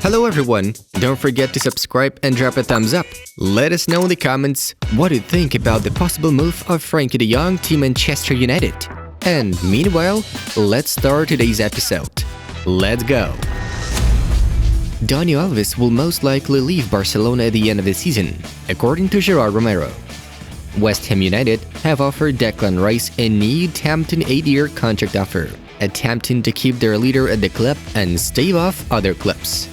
Hello everyone, don't forget to subscribe and drop a thumbs up. Let us know in the comments what you think about the possible move of Frenkie de Jong to Manchester United. And meanwhile, let's start today's episode. Let's go! Dani Alves will most likely leave Barcelona at the end of the season, according to Gerard Romero. West Ham United have offered Declan Rice a new tempting 8-year contract offer, attempting to keep their leader at the club and stave off other clubs.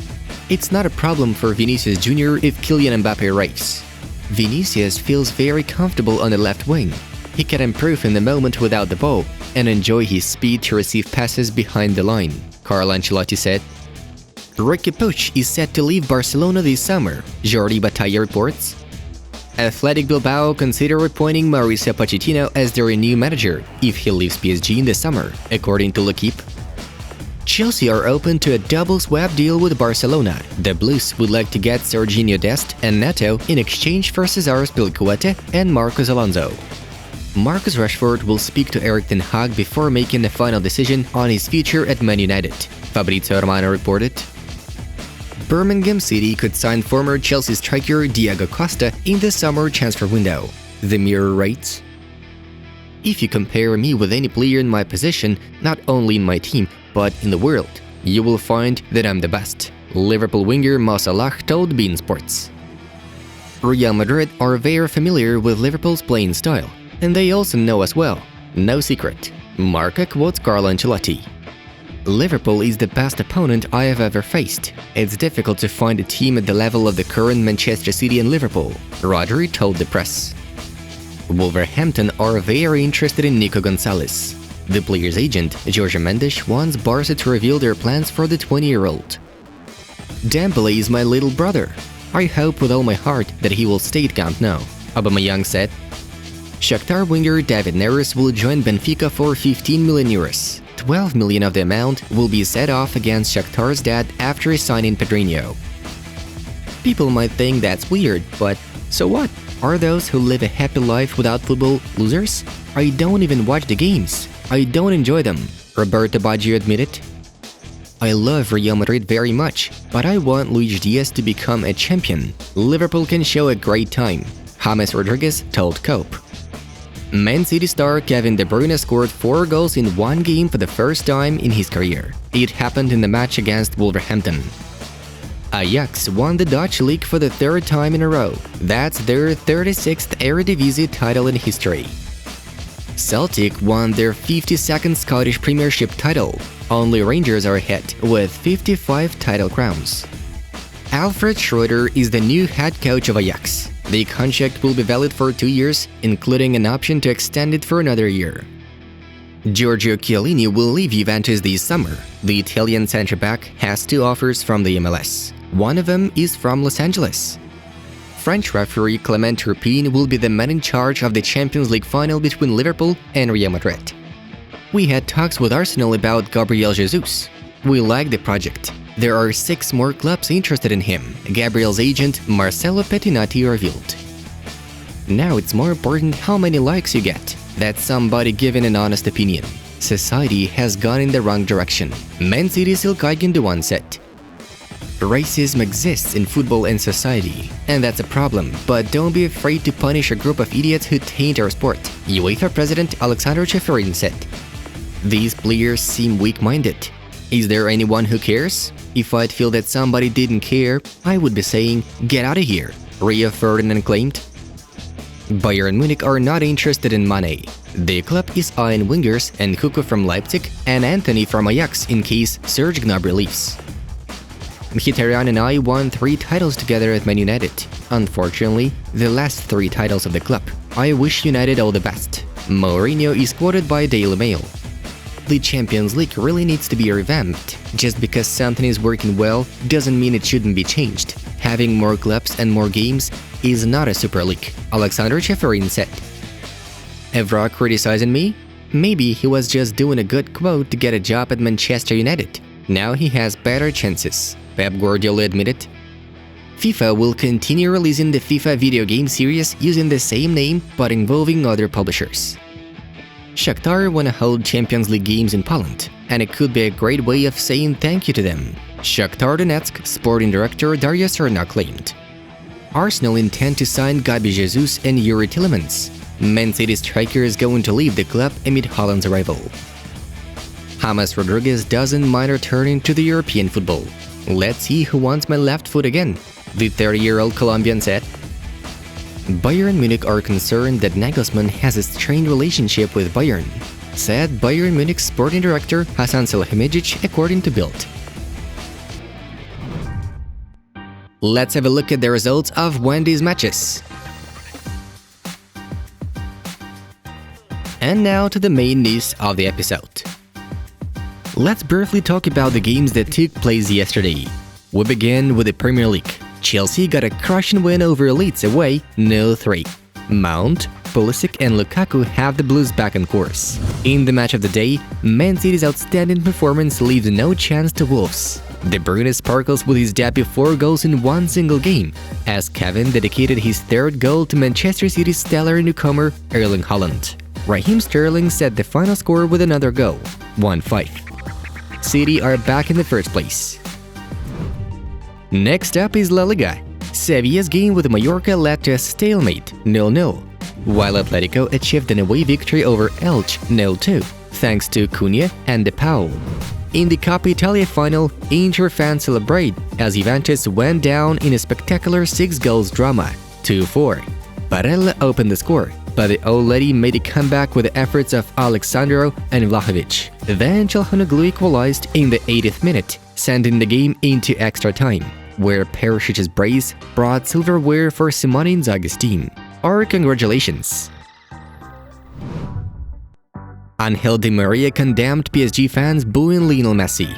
It's not a problem for Vinicius Jr. if Kylian Mbappe arrives. Vinicius feels very comfortable on the left wing. He can improve in the moment without the ball and enjoy his speed to receive passes behind the line, Carlo Ancelotti said. Riqui Puig is set to leave Barcelona this summer, Jordi Batalla reports. Athletic Bilbao consider appointing Mauricio Pochettino as their new manager if he leaves PSG in the summer, according to L'Equipe. Chelsea are open to a double swap deal with Barcelona. The Blues would like to get Serginho Dest and Neto in exchange for Cesar Azpilicueta and Marcos Alonso. Marcus Rashford will speak to Erik ten Hag before making the final decision on his future at Man United, Fabrizio Romano reported. Birmingham City could sign former Chelsea striker Diego Costa in the summer transfer window, the Mirror writes. If you compare me with any player in my position, not only in my team, but in the world, you will find that I'm the best, Liverpool winger Mo Salah told beIN Sports. Real Madrid are very familiar with Liverpool's playing style, and they also know as well. No secret, Marca quotes Carlo Ancelotti. Liverpool is the best opponent I have ever faced. It's difficult to find a team at the level of the current Manchester City and Liverpool, Rodri told the press. Wolverhampton are very interested in Nico Gonzalez. The player's agent, Jorge Mendes, wants Barca to reveal their plans for the 20-year-old. Dembele is my little brother. I hope with all my heart that he will stay at Camp Nou, Aubameyang said. Shakhtar winger David Neres will join Benfica for 15 million euros. 12 million of the amount will be set off against Shakhtar's dad after signing Pedrinho. People might think that's weird, but so what? Are those who live a happy life without football losers? I don't even watch the games. I don't enjoy them, Roberto Baggio admitted. I love Real Madrid very much, but I want Luis Diaz to become a champion. Liverpool can show a great time, James Rodriguez told Cope. Man City star Kevin De Bruyne scored 4 goals in one game for the first time in his career. It happened in the match against Wolverhampton. Ajax won the Dutch league for the 3rd time in a row. That's their 36th Eredivisie title in history. Celtic won their 52nd Scottish Premiership title. Only Rangers are ahead, with 55 title crowns. Alfred Schroeder is the new head coach of Ajax. The contract will be valid for 2 years, including an option to extend it for another year. Giorgio Chiellini will leave Juventus this summer. The Italian centre-back has 2 offers from the MLS. One of them is from Los Angeles. French referee Clement Turpin will be the man in charge of the Champions League final between Liverpool and Real Madrid. We had talks with Arsenal about Gabriel Jesus. We like the project. There are 6 more clubs interested in him, Gabriel's agent Marcelo Pettinati revealed. Now it's more important how many likes you get. That's somebody giving an honest opinion. Society has gone in the wrong direction, Man City's Ilkay Gündoğan said. Racism exists in football and society, and that's a problem, but don't be afraid to punish a group of idiots who taint our sport, UEFA President Alexander Ceferin said. These players seem weak-minded. Is there anyone who cares? If I'd feel that somebody didn't care, I would be saying, get out of here, Rio Ferdinand claimed. Bayern Munich are not interested in Mane. The club is eyeing wingers and Hugo from Leipzig and Anthony from Ajax in case Serge Gnabry leaves. Mkhitaryan and I won 3 titles together at Man United. Unfortunately, the last 3 titles of the club. I wish United all the best. Mourinho is quoted by Daily Mail. The Champions League really needs to be revamped. Just because something is working well doesn't mean it shouldn't be changed. Having more clubs and more games is not a Super League, Alexander Ceferin said. Evra criticizing me? Maybe he was just doing a good quote to get a job at Manchester United. Now he has better chances, Pep Guardiola admitted. FIFA will continue releasing the FIFA video game series using the same name but involving other publishers. Shakhtar want to hold Champions League games in Poland, and it could be a great way of saying thank you to them, Shakhtar Donetsk sporting director Darius Serna claimed. Arsenal intend to sign Gabi Jesus and Yuri Tillemans. Man City striker is going to leave the club amid Haaland's arrival. James Rodriguez doesn't mind returning to the European football. Let's see who wants my left foot again, the 30-year-old Colombian said. Bayern Munich are concerned that Nagelsmann has a strained relationship with Bayern, said Bayern Munich sporting director Hasan Salihamidzic according to Bild. Let's have a look at the results of Wednesday's matches. And now to the main news of the episode. Let's briefly talk about the games that took place yesterday. We begin with the Premier League. Chelsea got a crushing win over Leeds away, 0-3. Mount, Pulisic and Lukaku have the Blues back on course. In the match of the day, Man City's outstanding performance leaves no chance to Wolves. De Bruyne sparkles with his debut 4 goals in one single game, as Kevin dedicated his 3rd goal to Manchester City's stellar newcomer Erling Haaland. Raheem Sterling set the final score with another goal, 1-5. City are back in the first place. Next up is La Liga. Sevilla's game with Mallorca led to a stalemate, 0-0, while Atletico achieved an away victory over Elche, 0-2, thanks to Cunha and De Paul. In the Coppa Italia final, Inter fans celebrate as Juventus went down in a spectacular 6-goal drama, 2-4. Barella opened the score, but the old lady made a comeback with the efforts of Alexandro and Vlahovic. Then Çalhanoğlu equalized in the 80th minute, sending the game into extra time, where Perishic's brace brought silverware for Simone Inzaghi's team. Our congratulations! Angel Di Maria condemned PSG fans booing Lionel Messi.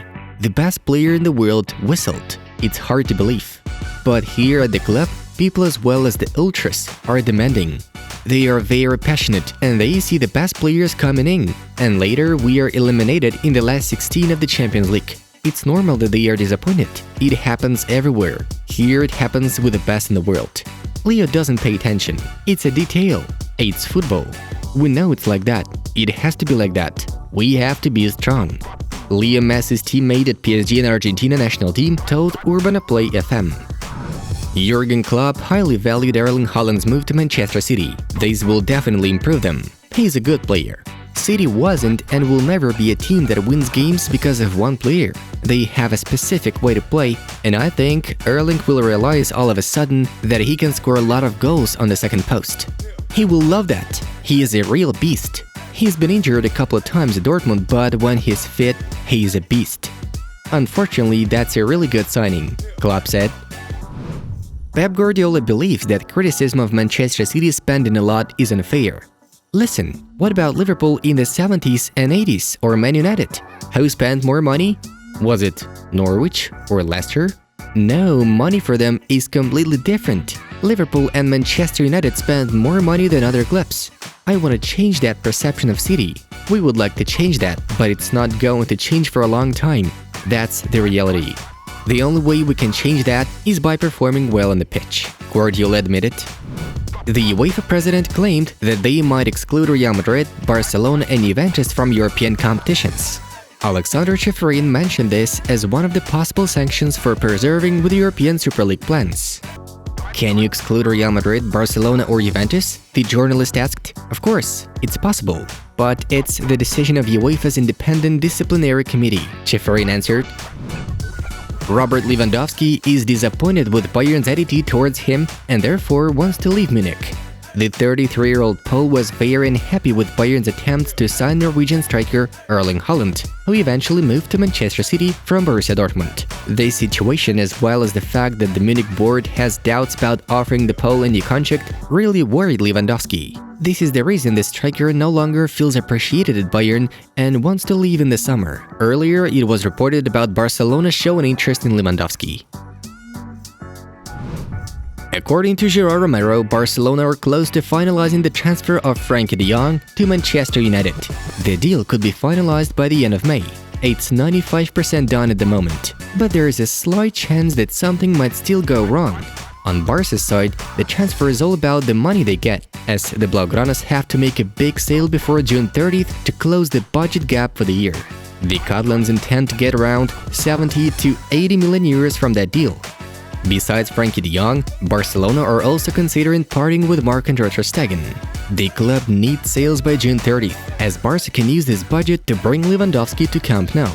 The best player in the world whistled. It's hard to believe. But here at the club, people as well as the ultras are demanding. They are very passionate and they see the best players coming in, and later we are eliminated in the last 16 of the Champions League. It's normal that they are disappointed. It happens everywhere. Here it happens with the best in the world. Leo doesn't pay attention. It's a detail. It's football. We know it's like that. It has to be like that. We have to be strong. Leo Messi's teammate at PSG and Argentina national team told Urbana Play FM. Jurgen Klopp highly valued Erling Haaland's move to Manchester City. This will definitely improve them. He's a good player. City wasn't and will never be a team that wins games because of one player. They have a specific way to play, and I think Erling will realize all of a sudden that he can score a lot of goals on the second post. He will love that. He is a real beast. He's been injured a couple of times at Dortmund, but when he's fit, he's a beast. Unfortunately, that's a really good signing, Klopp said. Pep Guardiola believes that criticism of Manchester City spending a lot is unfair. Listen, what about Liverpool in the 70s and 80s or Man United? Who spent more money? Was it Norwich or Leicester? No, money for them is completely different. Liverpool and Manchester United spend more money than other clubs. I want to change that perception of City. We would like to change that, but it's not going to change for a long time. That's the reality. The only way we can change that is by performing well on the pitch, Guardiola admitted. The UEFA president claimed that they might exclude Real Madrid, Barcelona and Juventus from European competitions. Alexander Ceferin mentioned this as one of the possible sanctions for persevering with European Super League plans. Can you exclude Real Madrid, Barcelona or Juventus? The journalist asked. Of course, it's possible, but it's the decision of UEFA's independent disciplinary committee, Ceferin answered. Robert Lewandowski is disappointed with Bayern's attitude towards him and therefore wants to leave Munich. The 33-year-old Pole was very unhappy with Bayern's attempts to sign Norwegian striker Erling Haaland, who eventually moved to Manchester City from Borussia Dortmund. This situation, as well as the fact that the Munich board has doubts about offering the Pole a new contract, really worried Lewandowski. This is the reason the striker no longer feels appreciated at Bayern and wants to leave in the summer. Earlier, it was reported about Barcelona showing interest in Lewandowski. According to Gerard Romero, Barcelona are close to finalizing the transfer of Frenkie de Jong to Manchester United. The deal could be finalized by the end of May. It's 95% done at the moment, but there is a slight chance that something might still go wrong. On Barca's side, the transfer is all about the money they get, as the Blaugranas have to make a big sale before June 30th to close the budget gap for the year. The Catalans intend to get around 70 to 80 million euros from that deal. Besides Frenkie de Jong, Barcelona are also considering parting with Marc-Andre Ter Stegen. The club needs sales by June 30th, as Barca can use this budget to bring Lewandowski to Camp Nou.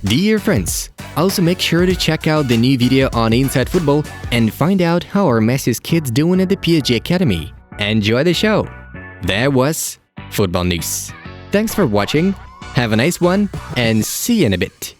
Dear friends, also make sure to check out the new video on Inside Football and find out how are Messi's kids doing at the PSG Academy. Enjoy the show! That was Football News. Thanks for watching, have a nice one, and see you in a bit.